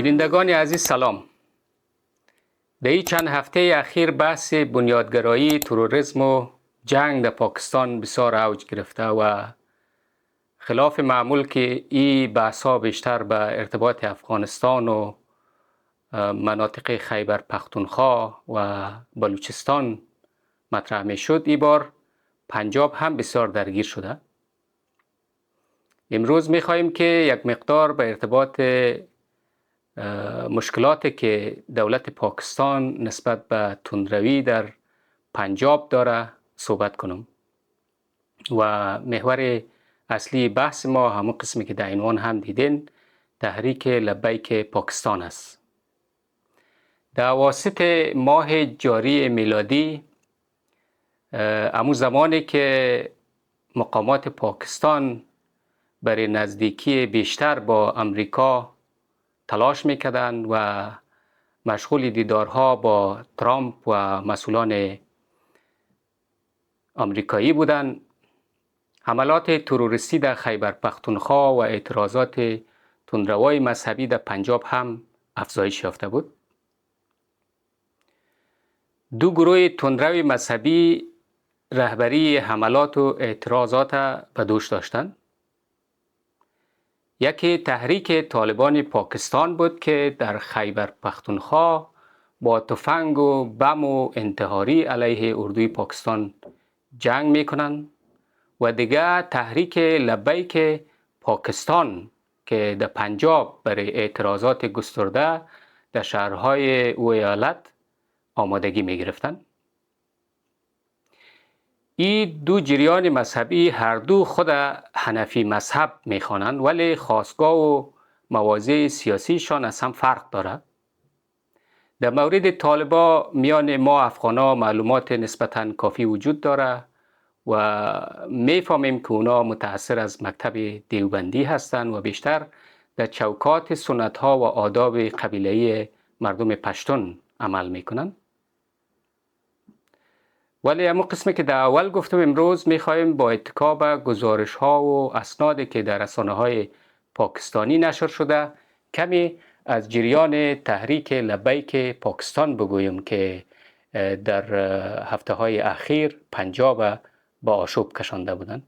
بینندگان عزیز سلام. در این چند هفته اخیر بحث بنیادگرایی، تروریسم و جنگ در پاکستان بسیار اوج گرفته و خلاف معمول که این بحث ها بیشتر به ارتباط افغانستان و مناطق خیبر پختونخوا و بلوچستان مطرح می شد، این بار پنجاب هم بسیار درگیر شده. امروز می خواهیم که یک مقدار به ارتباط مشکلاتی که دولت پاکستان نسبت به تندروی در پنجاب داره صحبت کنم و محور اصلی بحث ما همون قسمی که در عنوان هم دیدین، تحریک لبیک پاکستان است. در اواسط ماه جاری میلادی، همون زمانی که مقامات پاکستان برای نزدیکی بیشتر با امریکا تلاش میکردند و مشغول دیدارها با ترامپ و مسئولان آمریکایی بودند، حملات تروریستی در خیبر پختونخوا و اعتراضات تندروای مذهبی در پنجاب هم افزایش یافته بود. دو گروه تندروی مذهبی رهبری حملات و اعتراضات به دوش داشتند. یکی تحریک طالبان پاکستان بود که در خیبر پختونخوا با تفنگ و بم و انتحاری علیه اردوی پاکستان جنگ میکنند و دیگر تحریک لبیک پاکستان که در پنجاب برای اعتراضات گسترده در شهرهای او ایالت آمادگی میگرفتند. این دو جریان مذهبی هر دو خود حنفی مذهب میخوانند، ولی خاستگاه و مواضع سیاسیشان از هم فرق دارد. در مورد طالبان میان ما افغانا معلومات نسبتاً کافی وجود داره و میفهمیم که اونا متأثر از مکتب دیوبندی هستند و بیشتر در چوکات سنت ها و آداب قبیله‌ای مردم پشتون عمل میکنند. ولی اما قسمی که در اول گفتم، امروز میخواهیم با اتکا به گزارش ها و اسنادی که در رسانه های پاکستانی نشر شده کمی از جریان تحریک لبیک پاکستان بگویم که در هفته های اخیر پنجاب با آشوب کشانده بودند.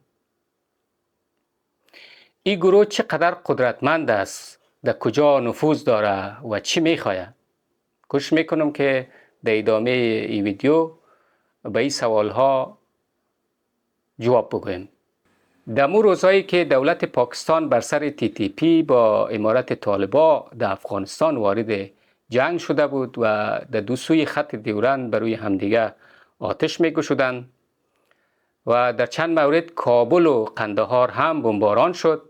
این گروه چقدر قدرتمند است، در کجا نفوذ داره و چی میخواهد؟ کوشش میکنم که در ادامه این ویدیو به این سوال ها جواب بگویم. در مو روزهایی که دولت پاکستان بر سر TTP با امارت طالبان در افغانستان وارد جنگ شده بود و در دو سوی خط ډیورند بر روی همدیگه آتش میگشودند و در چند مورد کابل و قندهار هم بمباران شد،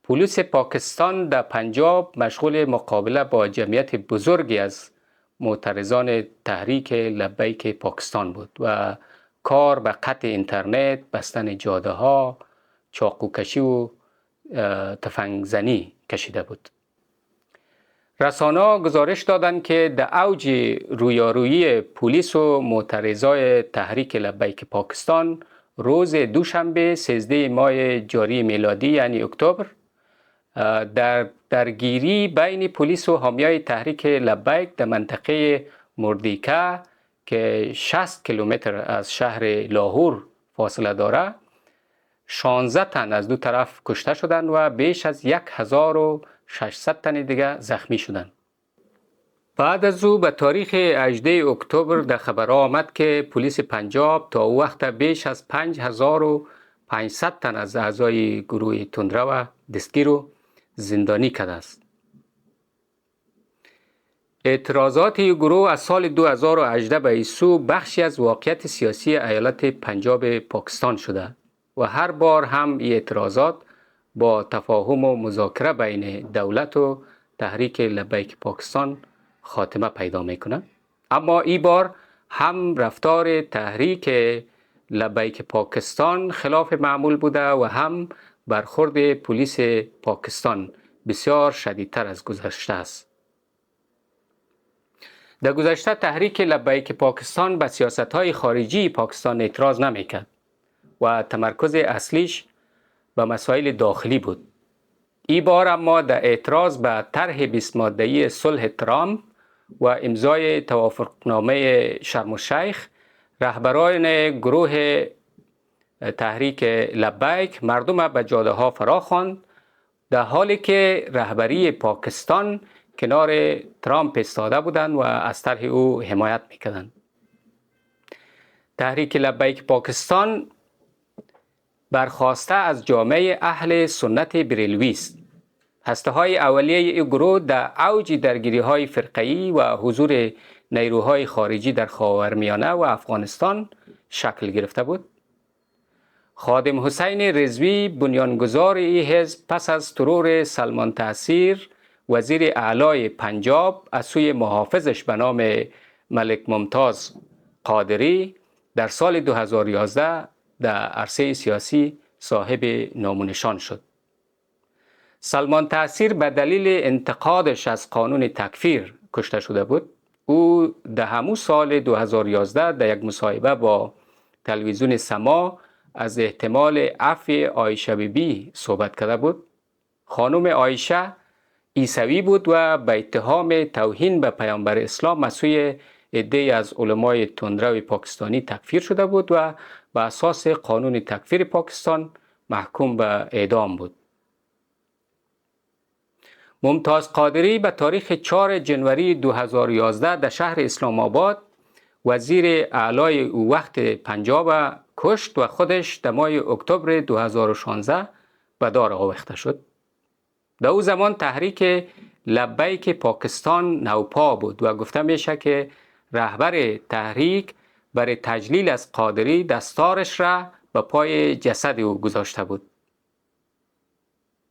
پلیس پاکستان در پنجاب مشغول مقابله با جمعیت بزرگی از معترضان تحریک لبیک پاکستان بود و کار به قطع اینترنت، بستن جاده ها، چاقوکشی و تفنگ زنی کشیده بود. رسانه ها گزارش دادند که در اوج رویارویی پلیس و معترضای تحریک لبیک پاکستان روز دوشنبه 13 ماه جاری میلادی یعنی اکتبر، در درگیری بین پلیس و حامیای تحریک لبیک در منطقه مردیکه که 60 کیلومتر از شهر لاهور فاصله داره، 16 تن از دو طرف کشته شدند و بیش از 1600 تن دیگه زخمی شدند. بعد از او به تاریخ 18 اکتبر در خبر آمد که پلیس پنجاب تا او وقت بیش از 5500 تن از اعضای گروه تندرو دستگیر و زندانی کرده است. اعتراضات این گروه از سال 2018 به این سو بخشی از واقعیت سیاسی ایالت پنجاب پاکستان شده و هر بار هم این اعتراضات با تفاهم و مذاکره بین دولت و تحریک لبیک پاکستان خاتمه پیدا میکنه. اما این بار هم رفتار تحریک لبیک پاکستان خلاف معمول بوده و هم برخورد پلیس پاکستان بسیار شدیدتر از گذشته است. در گذشته تحریک لبیک پاکستان به سیاست‌های خارجی پاکستان اعتراض نمی‌کرد و تمرکز اصلیش به مسائل داخلی بود. این بار اما در اعتراض به طرح 20 ماده‌ای صلح ترامپ و امضای توافقنامه شرم الشیخ، رهبران گروه تحریک لبیک مردم به جاده ها فرا خواند، در حالی که رهبری پاکستان کنار ترامپ ایستاده بودند و از طرح او حمایت میکردند. تحریک لبیک پاکستان برخواسته از جامعه اهل سنت بریلوی است. هسته های اولیه این گروه در اوج درگیری های فرقه‌ای و حضور نیروهای خارجی در خاورمیانه و افغانستان شکل گرفته بود. خادم حسین رضوی بنیانگذار این حزب پس از ترور سلمان تاثیر وزیر اعلی پنجاب از سوی محافظش به نام ملک ممتاز قادری در سال 2011 در عرصه سیاسی صاحب نام و نشان شد. سلمان تاثیر به دلیل انتقادش از قانون تکفیر کشته شده بود. او در همون سال 2011 در یک مصاحبه با تلویزیون سما از احتمال عفو عایشه بیبی صحبت کرده بود. خانم عایشه عیسوی بود و به اتهام توهین به پیامبر اسلام از سوی عده‌ای از علمای تندرو پاکستانی تکفیر شده بود و به اساس قانون تکفیر پاکستان محکوم به اعدام بود. ممتاز قادری به تاریخ 4 جنوری 2011 در شهر اسلام آباد وزیر اعلی او وقت پنجاب کشت و خودش در ماه اکتبر 2016 به دار آویخته شد. در او زمان تحریک لبیک پاکستان نوپا بود و گفته میشه که رهبر تحریک برای تجلیل از قادری دستارش را به پای جسد او گذاشته بود.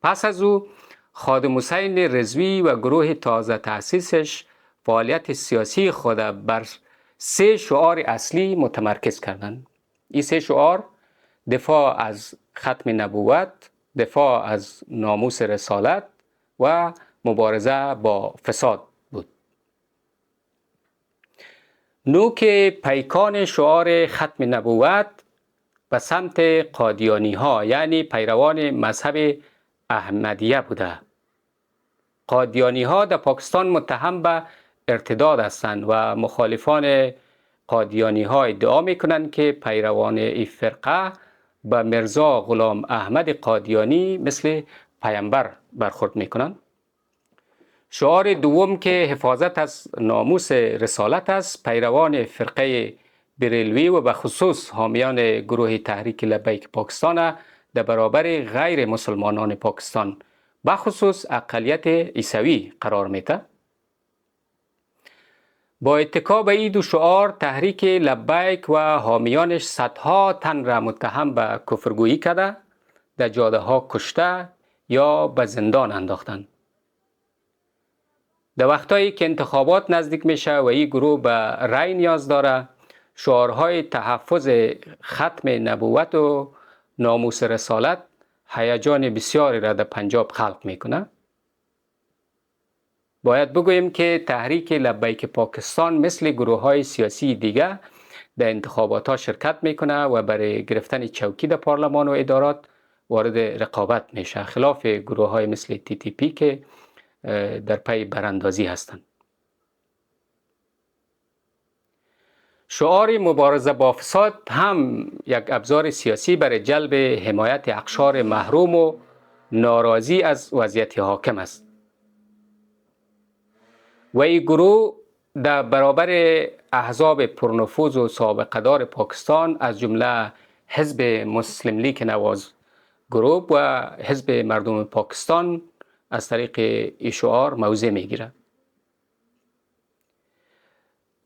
پس از او خادم حسین رضوی و گروه تازه تأسیسش فعالیت سیاسی خود بر 3 شعار اصلی متمرکز کردند. این 3 شعار دفاع از ختم نبوت، دفاع از ناموس رسالت و مبارزه با فساد بود. نوک پیکان شعار ختم نبوت به سمت قادیانی ها یعنی پیروان مذهب احمدیه بوده. قادیانی ها در پاکستان متهم به ارتداد هستند و مخالفان قادیانی ها ادعا میکنند که پیروان این فرقه به مرزا غلام احمد قادیانی مثل پیامبر برخورد میکنند. شعار دوم که حفاظت از ناموس رسالت است، پیروان فرقه بریلوی و به خصوص حامیان گروه تحریک لبیک پاکستان در برابر غیر مسلمانان پاکستان به خصوص اقلیت عیسوی قرار میده. با اتکا به این 2 شعار تحریک لبیک و حامیانش صدها تن را متهم به کفرگویی کرده، در جاده ها کشته یا به زندان انداختند. در وقتایی که انتخابات نزدیک میشه و این گروه به رأی نیاز داره، شعارهای تحفظ ختم نبوت و ناموس رسالت هیجان بسیاری را در پنجاب خلق میکنه. باید بگوییم که تحریک لبیک پاکستان مثل گروه های سیاسی دیگه در انتخابات ها شرکت میکنه و برای گرفتن چوکی در پارلمان و ادارات وارد رقابت میشه، خلاف گروه های مثل TTP که در پی براندازی هستند. شعار مبارزه با فساد هم یک ابزار سیاسی برای جلب حمایت اقشار محروم و ناراضی از وضعیت حاکم است. و این گروه در برابر احزاب پرنفوذ و سابقه دار پاکستان از جمله حزب مسلم لیگ نواز گروه و حزب مردم پاکستان از طریق این شعار موضع میگیرد.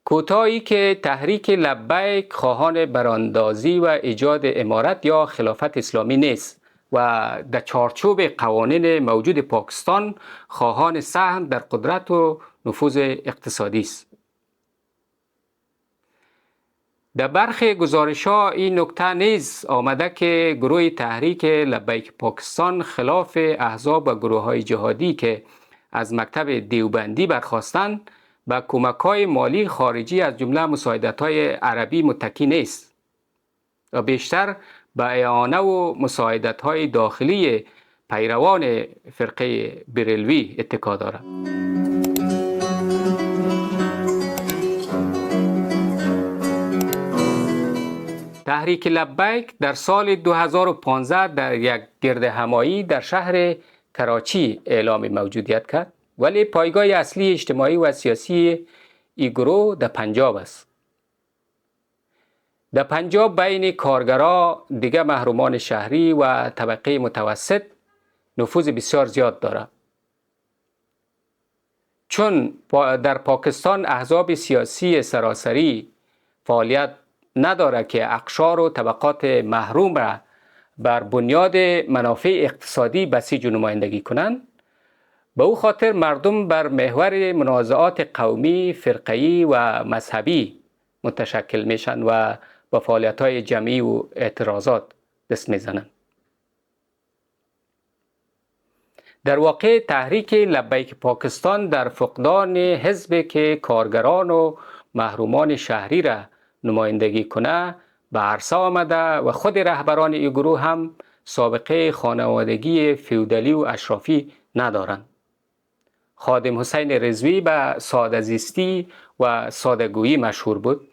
کوتاهی که تحریک لبیک خواهان براندازی و ایجاد امارت یا خلافت اسلامی نیست و در چارچوب قوانین موجود پاکستان خواهان سهم در قدرت و نفوذ اقتصادی است. در برخی گزارش‌ها این نکته نیز آمده که گروه تحریک لبیک پاکستان خلاف احزاب و گروه‌های جهادی که از مکتب دیوبندی برخاستند به کمک‌های مالی خارجی از جمله مساعدت‌های عربی متکی نیست و بیشتر به اعانه و مساعدت‌های داخلی پیروان فرقه بریلوی اتکا دارد. تحریک لبیک در سال 2015 در یک گرد همایی در شهر کراچی اعلام موجودیت کرد، ولی پایگاه اصلی اجتماعی و سیاسی این گروه در پنجاب است. در پنجاب بین کارگرها، دیگر محرومان شهری و طبقه متوسط نفوذ بسیار زیاد دارد. چون در پاکستان احزاب سیاسی سراسری فعالیت ندارد که اقشار و طبقات محروم را بر بنیاد منافع اقتصادی بسیج و نمایندگی کنند، به او خاطر مردم بر محور منازعات قومی، فرقه‌ای و مذهبی متشکل میشن و با فعالیت‌های جمعی و اعتراضات دست میزنند. در واقع تحریک لبیک پاکستان در فقدان حزبی که کارگران و محرومان شهری را نمایندگی کنه به عرصه آمده و خود رهبران این گروه هم سابقه خانوادگی فیودالی و اشرافی ندارند. خادم حسین رضوی به ساده‌زیستی و ساده‌گویی مشهور بود.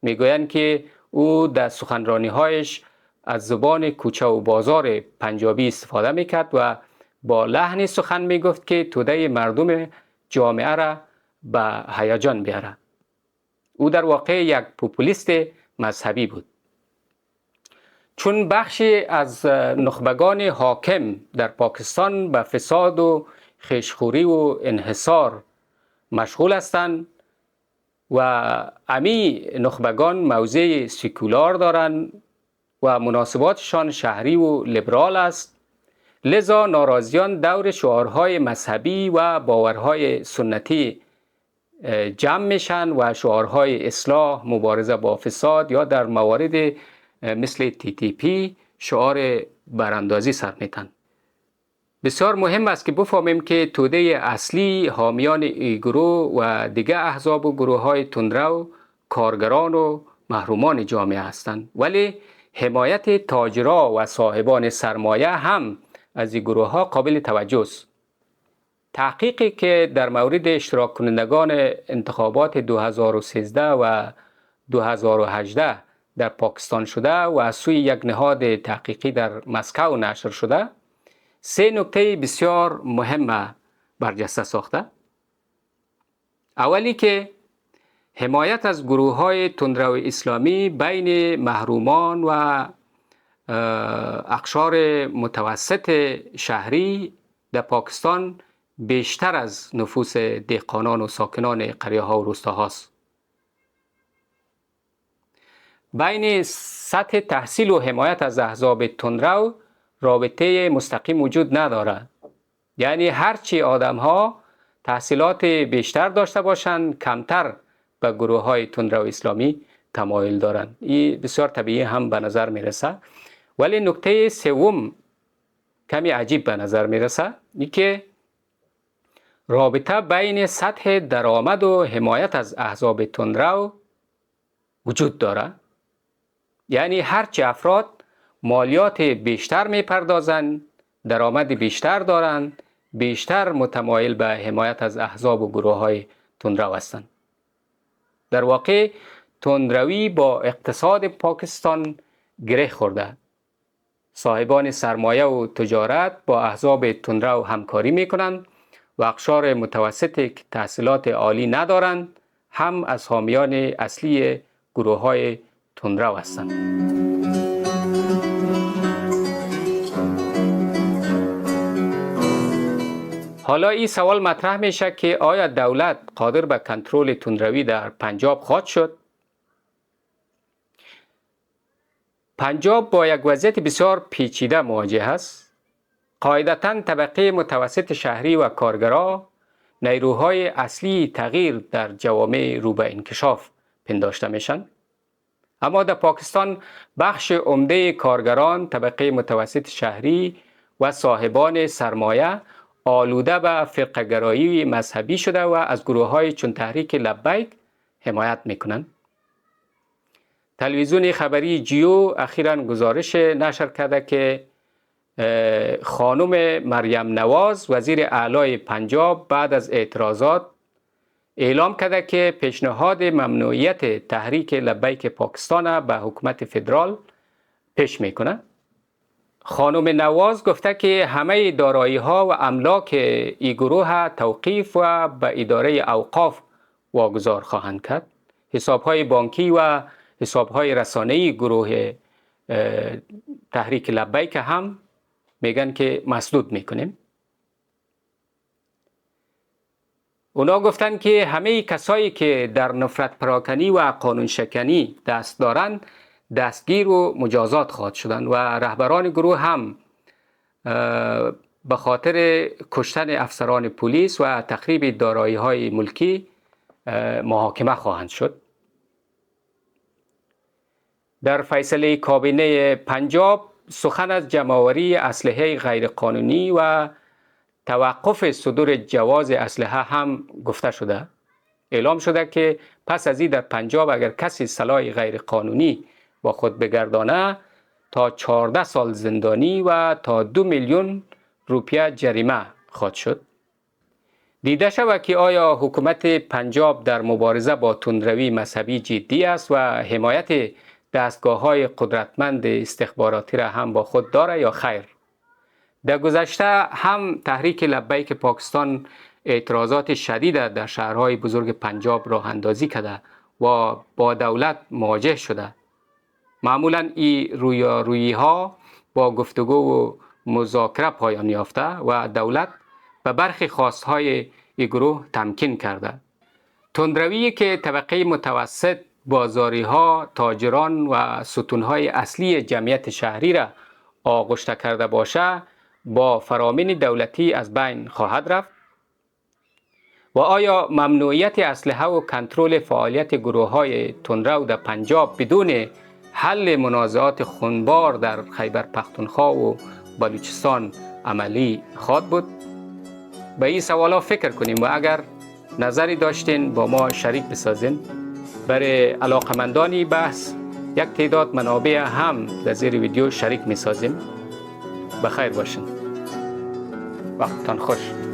میگویند که او در سخنرانی‌هایش از زبان کوچه و بازار پنجابی استفاده میکرد و با لحن سخن میگفت که توده مردم جامعه را به هیجان بیاره. او در واقع یک پوپولیست مذهبی بود. چون بخشی از نخبگان حاکم در پاکستان به فساد و خیشخوری و انحصار مشغول هستند و امی نخبگان موضع سکولار دارند و مناسباتشان شهری و لیبرال است، لذا ناراضیان دور شعارهای مذهبی و باورهای سنتی جمع میشن و شعارهای اصلاح، مبارزه با فساد یا در موارد مثل TTP شعار براندازی سر میتن. بسیار مهم است که بفهمیم که توده اصلی حامیان این گروه و دیگر احزاب و گروه های تندرو کارگران و محرومان جامعه هستند، ولی حمایت تاجرها و صاحبان سرمایه هم از این گروه ها قابل توجه است. تحقیقی که در مورد اشتراک کنندگان انتخابات 2013 و 2018 در پاکستان شده و از سوی یک نهاد تحقیقی در مسکو نشر شده، 3 نکته بسیار مهم برجسته ساخته. اولی که حمایت از گروه های تندرو اسلامی بین محرومان و اقشار متوسط شهری در پاکستان بیشتر از نفوس دهقانان و ساکنان قریه ها و روستاهاست. بین سطح تحصیل و حمایت از احزاب تندرو رابطه مستقیم وجود ندارد. یعنی هرچی آدم ها تحصیلات بیشتر داشته باشند، کمتر به گروه های تندرو اسلامی تمایل دارند. این بسیار طبیعی هم به نظر میرسه. ولی نکته سوم کمی عجیب به نظر میرسه، این که رابطه بین سطح درآمد و حمایت از احزاب تندرو وجود دارد. یعنی هرچی افراد مالیات بیشتر میپردازند، درآمد بیشتر دارند، بیشتر متمایل به حمایت از احزاب و گروه های تندرو هستند. در واقع تندروی با اقتصاد پاکستان گره خورده. صاحبان سرمایه و تجارت با احزاب تندرو همکاری میکنند و اقشار متوسطی که تحصیلات عالی ندارند هم از حامیان اصلی گروه های تندرو هستند. حالا این سوال مطرح میشه که آیا دولت قادر به کنترل تندروی در پنجاب خواهد شد؟ پنجاب با یک وضعیت بسیار پیچیده مواجه است. قاعدتاً طبقه متوسط شهری و کارگرها نیروهای اصلی تغییر در جوامع رو به انکشاف پنداشته میشن. اما در پاکستان بخش عمده کارگران، طبقه متوسط شهری و صاحبان سرمایه آلوده به فرقه‌گرایی مذهبی شده و از گروه‌های چون تحریک لبیک حمایت میکنند. تلویزیون خبری جیو اخیراً گزارش نشر کرده که خانم مریم نواز وزیر اعلی پنجاب بعد از اعتراضات اعلام کرده که پیشنهاد ممنوعیت تحریک لبیک پاکستان به حکومت فدرال پیش میکنه. خانم نواز گفته که همه دارایی ها و املاک این گروه توقیف و به اداره اوقاف واگذار خواهند کرد. حساب های بانکی و حساب های رسانه‌ای گروه تحریک لبیک هم میگن که مسدود میکنیم. اونا گفتن که همه کسایی که در نفرت پراکنی و قانون شکنی دست دارند دستگیر و مجازات خواهد شدند و رهبران گروه هم به خاطر کشتن افسران پلیس و تخریب دارایی های ملکی محاکمه خواهند شد. در فیصله کابینه پنجاب سخن از جمع‌آوری اسلحه غیرقانونی و توقف صدور جواز اسلحه هم گفته شده. اعلام شده که پس از این در پنجاب اگر کسی سلاح غیرقانونی با خود بگردانه تا 14 سال زندانی و تا 2 میلیون روپیه جریمه خواهد شد. دیده شود که آیا حکومت پنجاب در مبارزه با تندروی مذهبی جدی است و حمایت دستگاه‌های قدرتمند استخباراتی را هم با خود دارد یا خیر؟ در گذشته هم تحریک لبیک پاکستان اعتراضات شدید در شهرهای بزرگ پنجاب راه اندازی کرده و با دولت مواجه شده. معمولاً این رویارویی ها با گفتگو و مذاکره پایان یافته و دولت به برخی خواستهای این گروه تمکین کرده. تندرویی که طبقه متوسط، بازاری ها، تاجران و ستونهای اصلی جمعیت شهری را آغشته کرده باشه با فرامین دولتی از بین خواهد رفت. و آیا ممنوعیت اسلحه و کنترل فعالیت گروه های تندرو در پنجاب بدون حل منازعات خونبار در خیبر پختونخوا و بلوچستان عملی خواهد بود؟ به این سوالا فکر کنیم و اگر نظری داشتین با ما شریک بسازین. برای علاقمندانی بحث یک تعداد منابع هم در زیر ویدیو شریک می سازیم. بخیر باشین. وقتتان خوش.